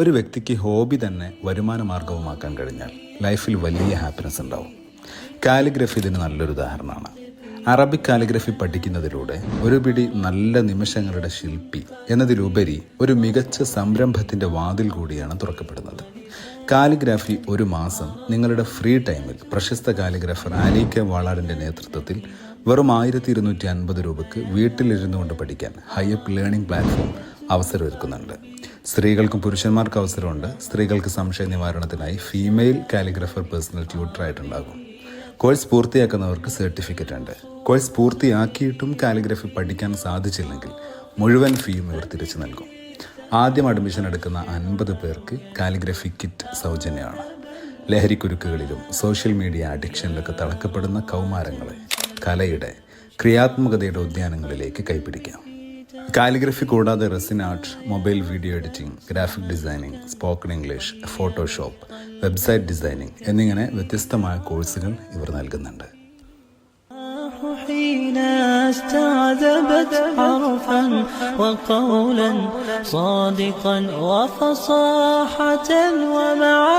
ഒരു വ്യക്തിക്ക് ഹോബി തന്നെ വരുമാന മാർഗവുമാക്കാൻ കഴിഞ്ഞാൽ ലൈഫിൽ വലിയ ഹാപ്പിനെസ് ഉണ്ടാവും. കാലിഗ്രഫി ഇതിന് നല്ലൊരു ഉദാഹരണമാണ്. അറബിക് കാലിഗ്രഫി പഠിക്കുന്നതിലൂടെ ഒരു പിടി നല്ല നിമിഷങ്ങളുടെ ശില്പി എന്നതിലുപരി ഒരു മികച്ച സംരംഭത്തിൻ്റെ വാതിൽ കൂടിയാണ് തുറക്കപ്പെടുന്നത്. കാലിഗ്രാഫി ഒരു മാസം നിങ്ങളുടെ ഫ്രീ ടൈമിൽ പ്രശസ്ത കാലിഗ്രാഫർ ആലി കെ വാളാറിൻ്റെ നേതൃത്വത്തിൽ വെറും 1250 രൂപയ്ക്ക് വീട്ടിലിരുന്നു കൊണ്ട് പഠിക്കാൻ ഹൈഅപ്പ് ലേണിംഗ് പ്ലാറ്റ്ഫോം അവസരമൊരുക്കുന്നുണ്ട്. സ്ത്രീകൾക്കും പുരുഷന്മാർക്കും അവസരമുണ്ട്. സ്ത്രീകൾക്ക് സംശയ നിവാരണത്തിനായി ഫീമെയിൽ കാലിഗ്രാഫർ പേഴ്സണൽ ട്യൂട്ടറായിട്ടുണ്ടാകും. കോഴ്സ് പൂർത്തിയാക്കുന്നവർക്ക് സർട്ടിഫിക്കറ്റ് ഉണ്ട്. കോഴ്സ് പൂർത്തിയാക്കിയിട്ടും കാലിഗ്രഫി പഠിക്കാൻ സാധിച്ചില്ലെങ്കിൽ മുഴുവൻ ഫീയും ഇവർ തിരിച്ചു നൽകും. ആദ്യം അഡ്മിഷൻ എടുക്കുന്ന 50 പേർക്ക് കാലിഗ്രഫി കിറ്റ് സൗജന്യമാണ്. ലഹരിക്കുരുക്കുകളിലും സോഷ്യൽ മീഡിയ അഡിക്ഷനിലൊക്കെ തളക്കപ്പെടുന്ന കൗമാരങ്ങളെ കലയുടെ ക്രിയാത്മകതയുടെ ഉദ്യാനങ്ങളിലേക്ക് കൈപ്പിടിക്കാം. കാലിഗ്രഫി കൂടാതെ resin art, mobile video editing, graphic designing, spoken English, Photoshop, website designing എന്നിങ്ങനെ വ്യത്യസ്തമായ കോഴ്സുകൾ ഇവർ നൽകുന്നുണ്ട്. حين استعذبت حرفا وقولا صادقا وفصاحة ومعاني